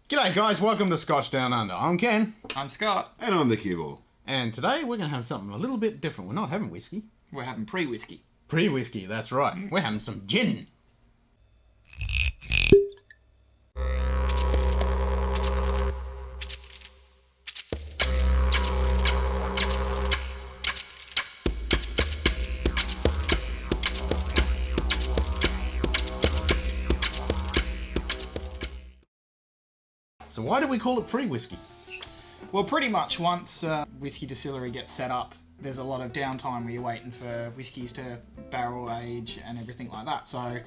G'day guys, welcome to Scotch Down Under. I'm Ken. I'm Scott. And I'm the cue ball. And today we're going to have something a little bit different. We're not having whiskey. We're having pre-whiskey. Pre-whiskey, that's right. We're having some gin. So why do we call it pre-whiskey? Well, pretty much once whiskey distillery gets set up, there's a lot of downtime where you're waiting for whiskies to barrel age and everything like that. So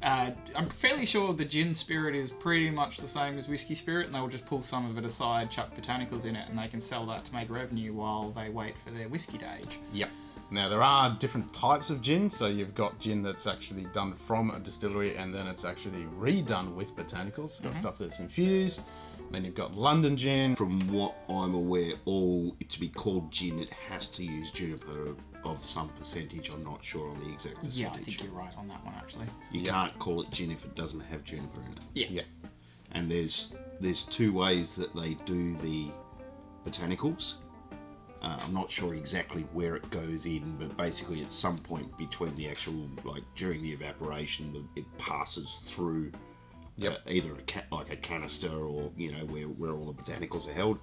I'm fairly sure the gin spirit is pretty much the same as whiskey spirit, and they'll just pull some of it aside, chuck botanicals in it, and they can sell that to make revenue while they wait for their whiskey to age. Yep. Now there are different types of gin. So you've got gin that's actually done from a distillery and then it's actually redone with botanicals. Got stuff that's infused. Then you've got London gin. From what I'm aware, to be called gin, it has to use juniper of some percentage. I'm not sure on the exact percentage. Yeah, I think you're right on that one, actually. You can't call it gin if it doesn't have juniper in it. Yeah. And there's two ways that they do the botanicals. I'm not sure exactly where it goes in, but basically at some point between the actual, during the evaporation, it passes through either a canister or, where all the botanicals are held.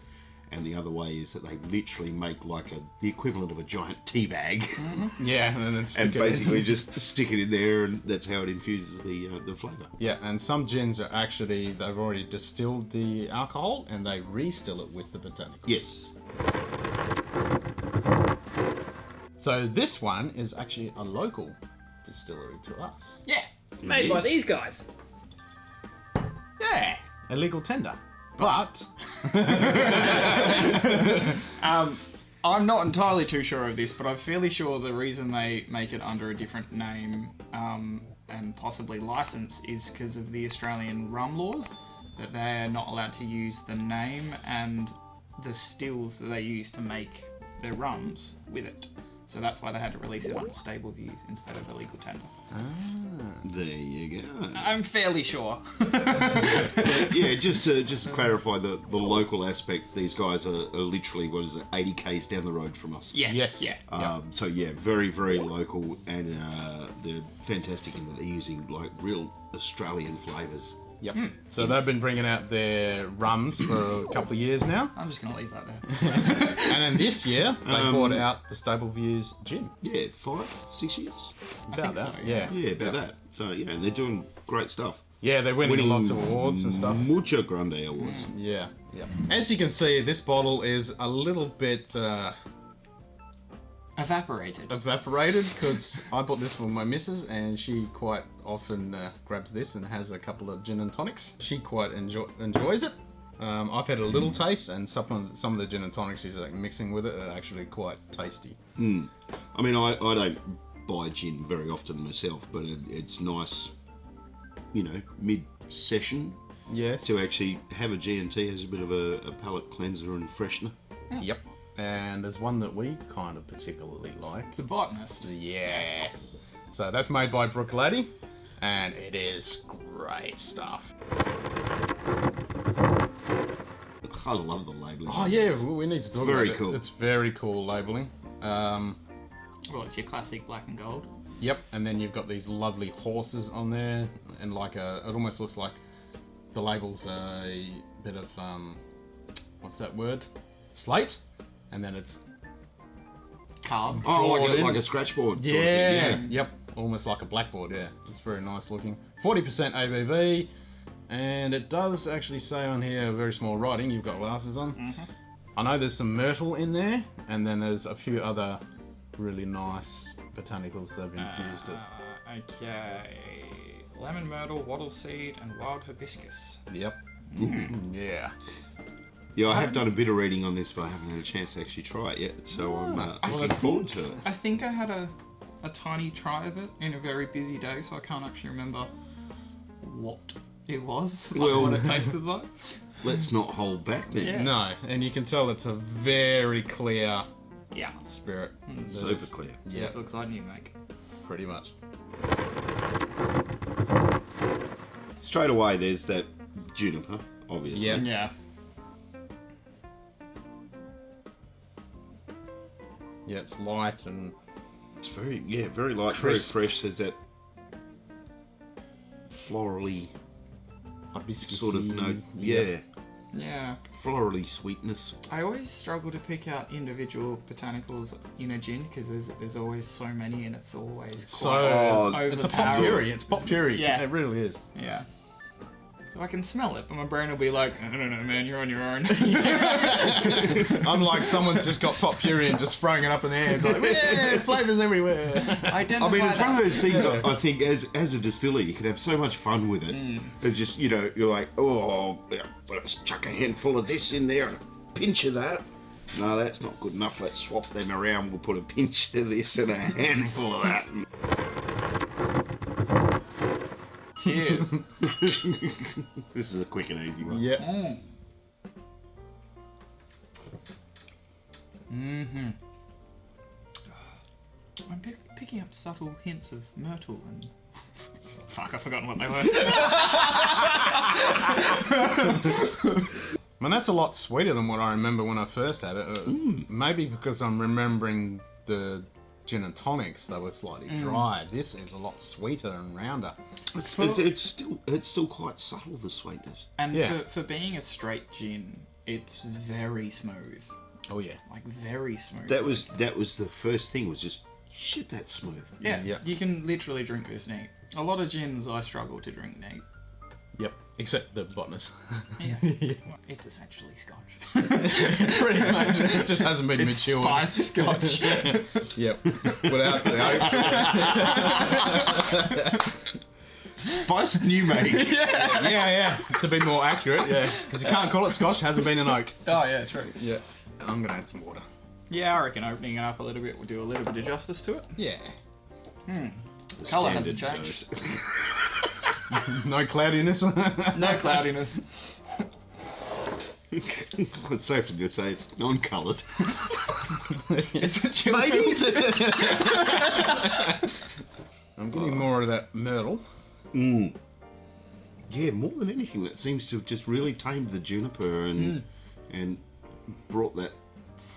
And the other way is that they literally make the equivalent of a giant tea bag. Mm-hmm. Yeah, and then and basically just stick it in there, and that's how it infuses the flavour. Yeah, and some gins are actually, they've already distilled the alcohol and they re-still it with the botanicals. Yes. So this one is actually a local distillery to us. Yeah. Made by these guys. Yeah, a legal tender. But I'm not entirely too sure of this, but I'm fairly sure the reason they make it under a different name and possibly license is because of the Australian rum laws, that they're not allowed to use the name and the stills that they use to make their rums with it. So that's why they had to release it under stable views instead of a legal tender. There you go. I'm fairly sure. Yeah, just to clarify the local aspect, these guys are literally, 80 k's down the road from us. Yeah. Yes. Yeah. So yeah, very, very local, and they're fantastic in that they're using real Australian flavours. Yep. So they've been bringing out their rums for a couple of years now. I'm just going to leave that there. And then this year, they brought out the Stable Views gin. Yeah, 5-6 years. About think that, so, yeah. Yeah, about that. So yeah, and they're doing great stuff. Yeah, they're winning lots of awards and stuff. Mucho Grande awards. Yeah, yeah. As you can see, this bottle is a little bit Evaporated. because I bought this for my missus and she quite often grabs this and has a couple of gin and tonics. She quite enjoys it. I've had a little taste, and some of the gin and tonics she's mixing with it are actually quite tasty. I mean, I don't buy gin very often myself, but it's nice, mid-session to actually have a G&T as a bit of a palate cleanser and freshener. Yep. And there's one that we kind of particularly like. The Botanist. Yeah. So that's made by Brook Lady, and it is great stuff. I love the labelling. Oh yeah, we need to talk about it. Very cool. It's very cool labelling. Well, it's your classic black and gold. Yep, and then you've got these lovely horses on there, and it almost looks like the label's a bit of what's that word? Slate, and then it's Carved. Oh, drawn like in. a scratch board. Yeah, Sort of thing. yep, almost like a blackboard. Yeah, it's very nice looking. 40% ABV, and it does actually say on here, very small writing. You've got glasses on. Mm-hmm. I know there's some myrtle in there, and then there's a few other really nice botanicals they've infused it. Okay. Lemon myrtle, wattle seed, and wild hibiscus. Yep. Yeah. Yeah, I have done a bit of reading on this, but I haven't had a chance to actually try it yet. So I'm looking forward to it. I think I had a tiny try of it in a very busy day, so I can't actually remember what it was, what it tasted like. Let's not hold back then. Yeah. No, and you can tell it's a very clear Yeah. spirit. Super clear. Yeah, Just looks like new make. pretty much. Straight away, there's that juniper, obviously. Yeah. Yeah. Yeah, it's light and It's very light, Crisp. very fresh. There's that florally hibiscus sort of note. Yeah. Yeah. Florally sweetness. I always struggle to pick out individual botanicals in a gin because there's always so many and it's always So quite it's a overpowering. potpourri. It's potpourri. Yeah. It really is. Yeah. So I can smell it, but my brain will be like, I don't know, man, you're on your own. I'm like someone's just got potpourri and just throwing it up in the air. It's like, yeah, flavours everywhere. I mean, it's one of those things. I think as a distiller, you could have so much fun with it. It's just you're like, oh, let's chuck a handful of this in there and a pinch of that. No, that's not good enough. Let's swap them around. We'll put a pinch of this and a handful of that. Cheers. This is a quick and easy one. Yeah. Mm-hmm. I'm picking up subtle hints of myrtle and... Fuck, I've forgotten what they were. Man, that's a lot sweeter than what I remember when I first had it. Maybe because I'm remembering the gin and tonics that were slightly dry. This is a lot sweeter and rounder. It's still quite subtle, the sweetness. And Yeah. for being a straight gin, it's very smooth. Oh yeah. Like, very smooth. That was the first thing. Was just shit. That's smooth. Yeah, Yeah. you can literally drink this neat. A lot of gins I struggle to drink neat. Yep. Except the botanist. Yeah. Yeah. It's essentially Scotch. Pretty much. It just hasn't been It's matured. spiced Scotch. Yep. Without the oak. Spiced new make. Yeah. To be more accurate, yeah. Because you can't call it Scotch, hasn't been an oak. Oh, yeah, true. Yeah. I'm going to add some water. Yeah, I reckon opening it up a little bit will do a little bit of justice to it. Yeah. Colour hasn't Standard changed. dose. No cloudiness. No cloudiness. It's safe to say it's non-coloured. Is it chill Maybe. filled? I'm getting more of that myrtle. Yeah, more than anything, that seems to have just really tamed the juniper and brought that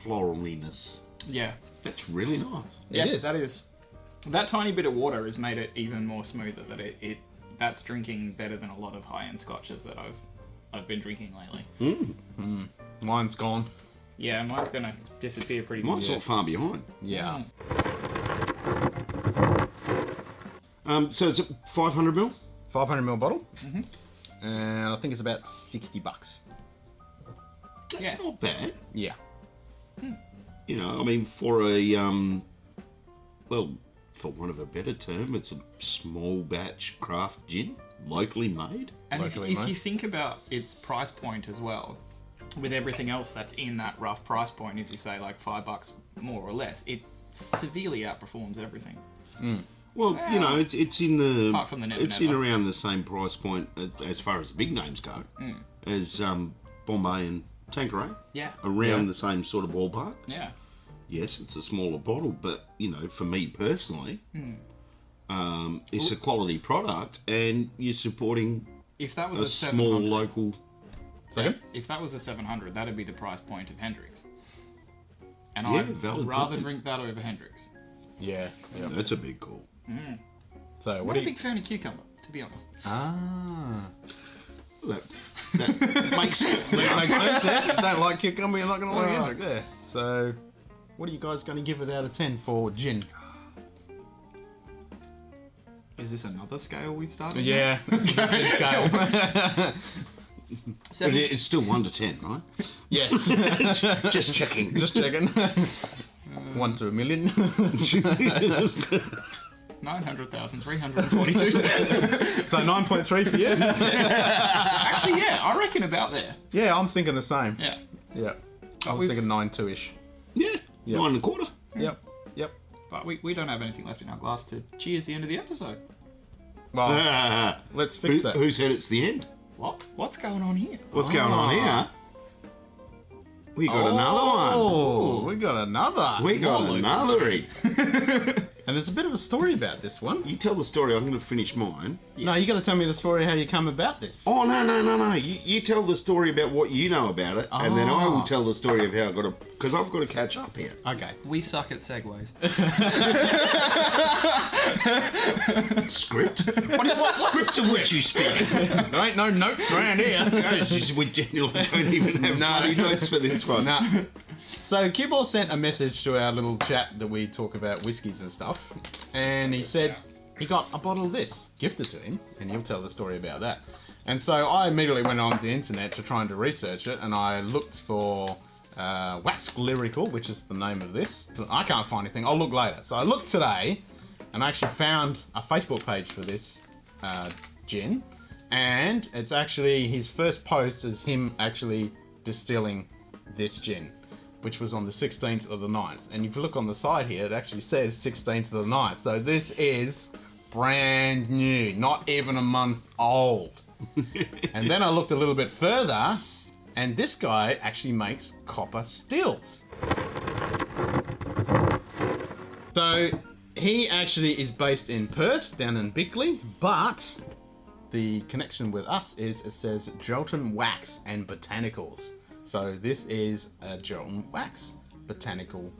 floraliness. Yeah. That's really nice. Yeah, is. that is. That tiny bit of water has made it even more smoother. That's drinking better than a lot of high-end scotches that I've been drinking lately. Mine's gone. Yeah, mine's gonna disappear pretty Mine's quick. not far behind. Yeah. So it's a 500 ml. 500ml bottle. And I think it's about $60. That's Yeah. not bad. Yeah. You know, I mean, for a well, for want of a better term, it's a small batch craft gin, locally made. And if Locally made. you think about its price point as well, with everything else that's in that rough price point, if you say like $5 more or less, it severely outperforms everything. Well, you know, it's in the Apart from the Never it's in Never. around the same price point as far as the big names go as Bombay and Tanqueray. Yeah. Around the same sort of ballpark. Yeah. Yes, it's a smaller bottle, but you know, for me personally, it's a quality product, and you're supporting If that was a a small 700, local. Second? if that was a 700, that'd be the price point of Hendrix. And Yeah, I'd valid rather point. drink that over Hendrix. Yeah. Yeah. That's a big call. So I'm what not do a you? big fan of cucumber, to be honest. Ah. That makes sense. Makes sense. Yeah. Don't like cucumber, you're not going to like Hendrick. Yeah. So, what are you guys going to give it out of 10 for gin? Is this another scale we've started? Yeah. It's a gin scale. But it's still 1 to 10, right? Yes. Just checking. Just checking. 1 to a million. 900,342. So 9.3 for you. Actually, yeah, I reckon about there. Yeah, I'm thinking the same. Yeah. Yeah. I was thinking 9.2ish. Yeah, Yep. 9 1/4. Yep. Yep. But we don't have anything left in our glass to cheers the end of the episode. Well, Ah, let's fix that. who said it's the end? What? What's going on here? What's going on here? We got another one. Oh, we got another. We got More another. And there's a bit of a story about this one. You tell the story, I'm going to finish mine. No, you got to tell me the story how you come about this. Oh, no. You tell the story about what you know about it, and then I will tell the story of how I got to... Because I've got to catch up here. Okay. We suck at segues. Script? What script of which you speak? There ain't no notes around here. We genuinely don't even have bloody notes for this one. Nah. So Cuball sent a message to our little chat that we talk about whiskies and stuff, and he said he got a bottle of this gifted to him, and he'll tell the story about that. And so I immediately went on the internet to try and research it, and I looked for Wax Lyrical, which is the name of this. I can't find anything. I'll look later. So I looked today, and I actually found a Facebook page for this gin, and it's actually his first post is him actually distilling this gin, which was on the 16th of the 9th. And if you look on the side here, it actually says 16th of the 9th. So this is brand new, not even a month old. And then I looked a little bit further, and this guy actually makes copper stills. So he actually is based in Perth, down in Bickley, but the connection with us is it says Geraldton Wax and Botanicals. So this is a Geraldton Wax botanical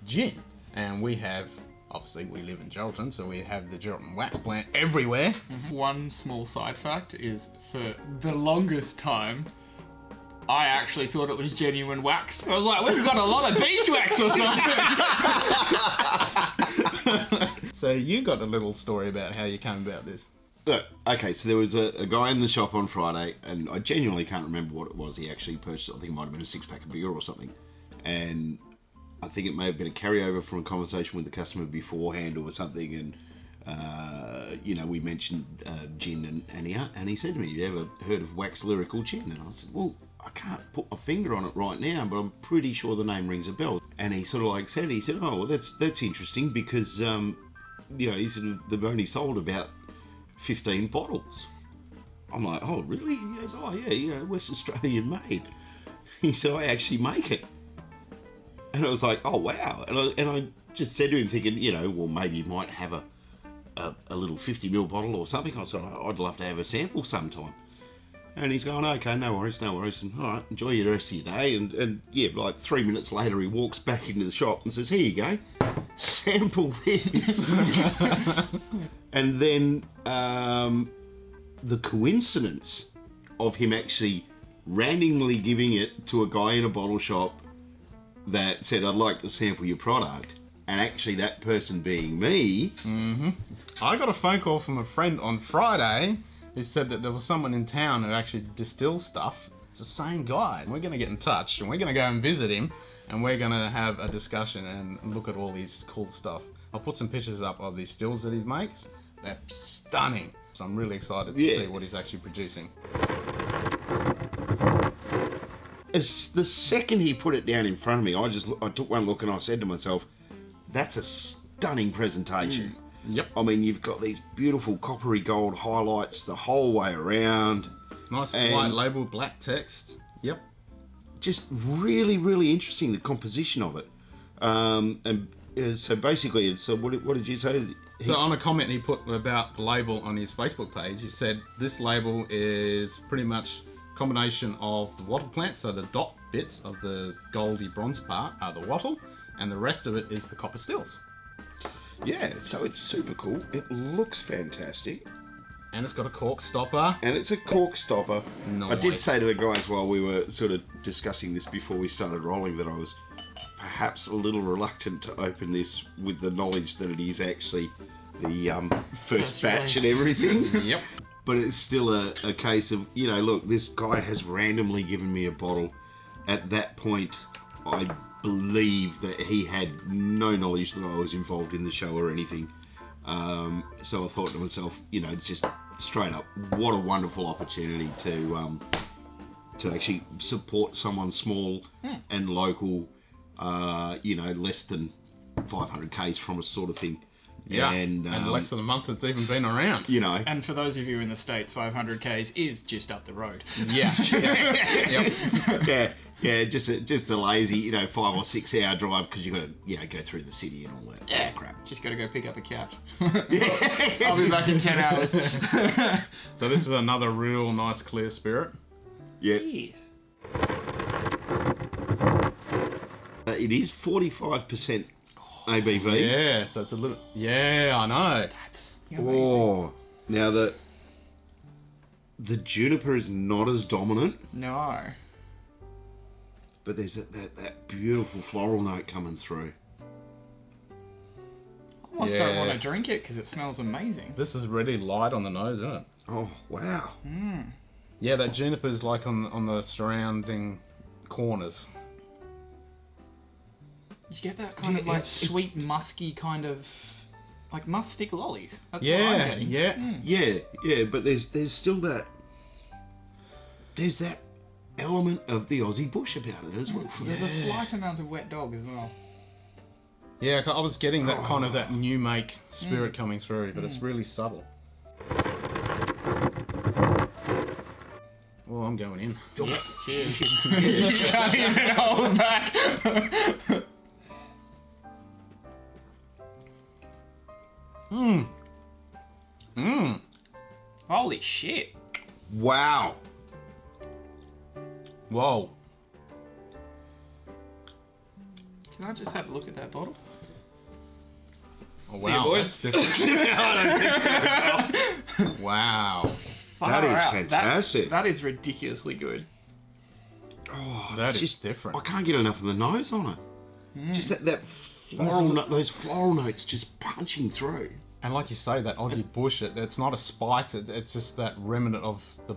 gin. And we have, obviously we live in Geraldton, so we have the Geraldton Wax plant everywhere. One small side fact is, for the longest time, I actually thought it was genuine wax. I was like, we've got a lot of beeswax or something. So you got a little story about how you came about this. Look, okay, so there was a guy in the shop on Friday, and I genuinely can't remember what it was he actually purchased. I think it might have been a 6-pack of beer or something. And I think it may have been a carryover from a conversation with the customer beforehand or something. And, we mentioned gin, and he said to me, "You ever heard of Wax Lyrical Gin?" And I said, "Well, I can't put my finger on it right now, but I'm pretty sure the name rings a bell." And he sort of like said, "Oh, well, that's interesting because, he said they've only sold about 15 bottles." I'm like, "Oh, really?" He goes, "Oh, yeah, West Australian made." He said, "I actually make it." And I was like, "Oh, wow." And I just said to him thinking, well, maybe you might have a little 50ml bottle or something. I said, "I'd love to have a sample sometime." And he's going, "Okay, no worries. And all right, enjoy the rest of your day." And like 3 minutes later, he walks back into the shop and says, "Here you go, sample this." And then the coincidence of him actually randomly giving it to a guy in a bottle shop that said, "I'd like to sample your product," and actually that person being me. Mm-hmm. I got a phone call from a friend on Friday who said that there was someone in town who actually distills stuff. It's the same guy. We're going to get in touch, and we're going to go and visit him, and we're going to have a discussion and look at all these cool stuff. I'll put some pictures up of these stills that he makes. They're stunning. So I'm really excited to see what he's actually producing. As the second he put it down in front of me, I took one look and I said to myself, "That's a stunning presentation." Yep. I mean, you've got these beautiful coppery gold highlights the whole way around. Nice white label, black text. Yep. Just really, really interesting, the composition of it. So basically, what did you say? So on a comment he put about the label on his Facebook page, he said this label is pretty much a combination of the wattle plant, so the dot bits of the goldy bronze part are the wattle, and the rest of it is the copper stills. Yeah, so it's super cool. It looks fantastic. And it's got a cork stopper. And it's a cork stopper. Nice. I did say to the guys while we were sort of discussing this before we started rolling that I was perhaps a little reluctant to open this with the knowledge that it is actually the first batch and everything. Yep. But it's still a case of, look, this guy has randomly given me a bottle. At that point, I believe that he had no knowledge that I was involved in the show or anything. So I thought to myself, just straight up, what a wonderful opportunity to actually support someone small and local, less than 500 Ks from us sort of thing. Yeah, and less than a month it's even been around. And for those of you in the States, 500 Ks is just up the road. Yeah. Yep. Yeah. Yeah, just a lazy, 5 or 6 hour drive because you got to, go through the city and all that sort of crap. Just got to go pick up a couch. I'll be back in 10 hours. So this is another real nice clear spirit. Yeah. Jeez. It is 45% ABV. Yeah, so it's a little... Yeah, I know. That's amazing. Oh, now the juniper is not as dominant, No. but there's that beautiful floral note coming through. I almost don't want to drink it because it smells amazing. This is really light on the nose, isn't it? Oh, wow. Yeah, that juniper's like on the surrounding corners. You get that kind of like sweet, musky kind of... Like must stick lollies. That's what I'm Yeah, getting. yeah. Yeah, but there's still that... There's that element of the Aussie bush about it as well. There's a slight amount of wet dog as well. Yeah, I was getting that kind of that new make spirit coming through, but it's really subtle. Well, I'm going in. Yep, cheers. You can't even hold back. Holy shit. Wow. Whoa. Can I just have a look at that bottle? Oh, See you, wow, boys. that's different. I don't think so. Wow. That is Far out. fantastic. That is ridiculously good. Oh, That it's is just different. I can't get enough of the nose on it. Just that floral those floral notes just punching through. And like you say, that Aussie bush, it's not a spice, it's just that remnant of the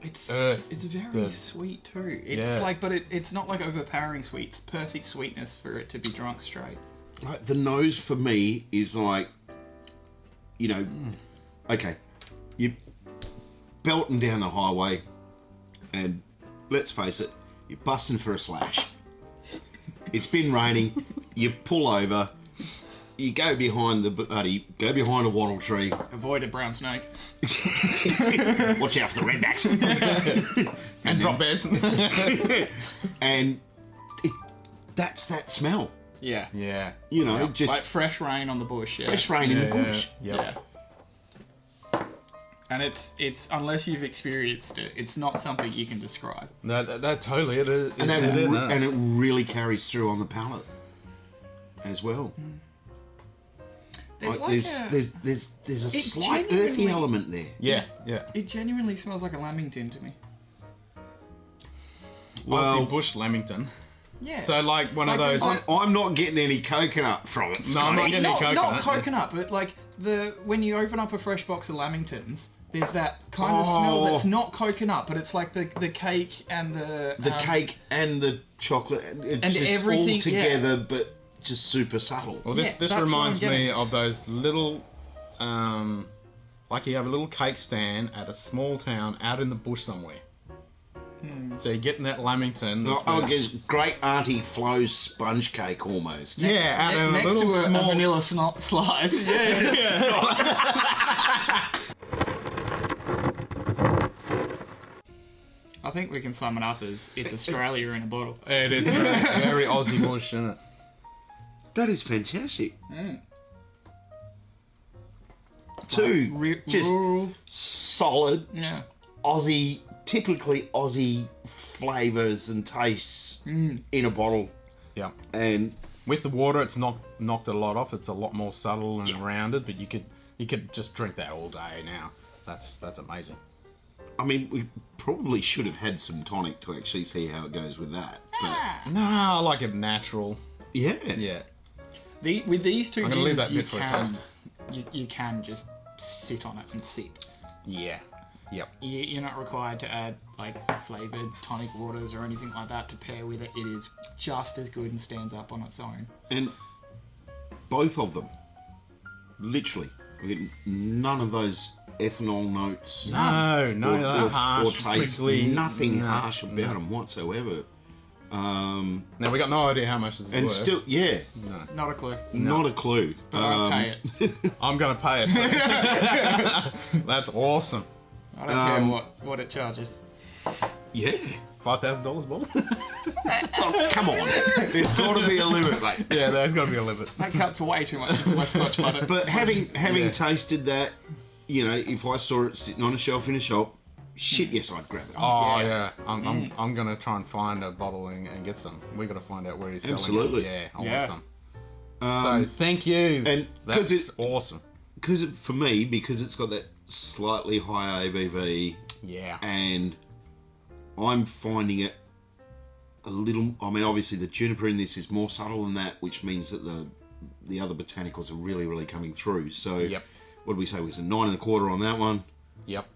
It's earth. it's very the- sweet too. It's Yeah. like, but it's not like overpowering sweet. It's perfect sweetness for it to be drunk straight. Like the nose for me is like, okay, you're belting down the highway, and let's face it, you're busting for a slash. It's been raining. You pull over. You go behind a wattle tree. Avoid a brown snake. Watch out for the redbacks. and drop bears. And that's that smell. Yeah. Yeah. Just Like fresh rain on the bush. Yeah. fresh rain in the bush. Yeah. And it's unless you've experienced it, it's not something you can describe. No, that totally it is. And it it really carries through on the palate as well. There's Like, like there's a It slight genuinely- earthy element there. yeah. it genuinely smells like a lamington to me. Aussie bush lamington. Yeah. So like one of Like those. I'm not getting any coconut from it. No, I'm not Scotty. getting any not coconut. coconut, but like when you open up a fresh box of lamingtons, there's that kind of smell that's not coconut, but it's like the cake and the cake and the chocolate, it's and just everything- all together, but just super subtle. Well, Yeah, this that's what I'm reminds me getting. of those little, like you have a little cake stand at a small town out in the bush somewhere. So you're getting that lamington. that's I been- guess great Auntie Flo's sponge cake almost. yeah, out in a next little to a small. vanilla slice. I think we can sum it up as it's Australia in a bottle. It is very Aussie bush, isn't it? That is fantastic. Two just Rural, solid yeah. Aussie, typically Aussie flavours and tastes in a bottle, Yeah. and With the water, it's knocked a lot off. It's a lot more subtle and rounded, but you could just drink that all day now. That's amazing. I mean, we probably should have had some tonic to actually see how it goes with that. But No, I like it natural. yeah, Yeah. With these two I'm gonna leave gins, that you bit for a can toast. you can just sit on it and sip. Yeah. Yep. You're not required to add like flavoured tonic waters or anything like that to pair with it. It is just as good and stands up on its own. and both of them, literally, we get none of those ethanol notes. No, or harsh, taste, prickly, nothing no, harsh about them whatsoever. Now we got no idea how much this is And worth. still, yeah, Not a clue. not a clue. I'll pay it. I'm gonna pay it. That's awesome. I don't care what it charges. Yeah, $5,000 bottle. Oh, come on. There's got to be a limit, mate. Yeah, there's got to be a limit. That cuts way too much into my Scotch budget. But having tasted that, you know, if I saw it sitting on a shelf in a shop, shit, yes, I'd grab it. Oh yeah, I'm gonna try and find a bottle and get some. We got to find out where he's selling Absolutely. it. Yeah, I want Um, some. So thank you. and that's 'cause awesome. Because for me, because it's got that slightly higher ABV, Yeah. and I'm finding it a little. I mean, obviously the juniper in this is more subtle than that, which means that the other botanicals are really, really coming through. So, Yep. What did we say? It was a 9.25 on that one. Yep.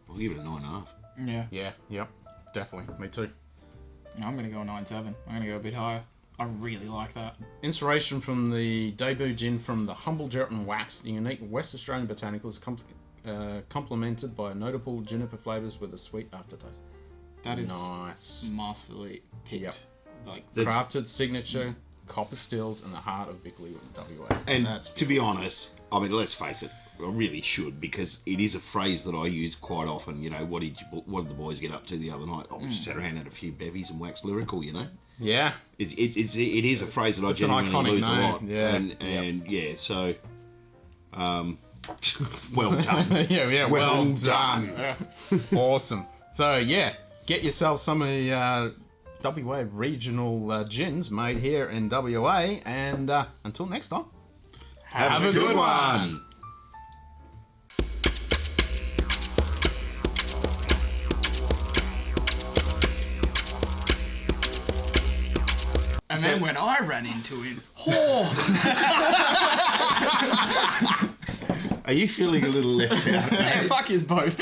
I'll give it a 9.5. Yeah. Yeah. Yep. Definitely. Me too. I'm going to go 9.7. I'm going to go a bit higher. I really like that. Inspiration from the debut gin from the humble gelatin wax, the unique West Australian botanicals complemented by notable juniper flavours with a sweet aftertaste. That is nice. masterfully picked. Yep. Like, Crafted signature copper stills in the heart of Bickley, WA. And that's to be honest, I mean, let's face it, I really should, because it is a phrase that I use quite often. You know, what did the boys get up to the other night? Oh, we sat around, had a few bevies and waxed lyrical. You know, yeah. it is a phrase that I It's an genuinely iconic use name. a lot. Yeah. And yeah, so well done. yeah. Well Well done. done. Awesome. So yeah, get yourself some of the WA regional gins made here in WA, and until next time, Have a good one. and then when I ran into him, Are you feeling a little left out? yeah, fuck yous both.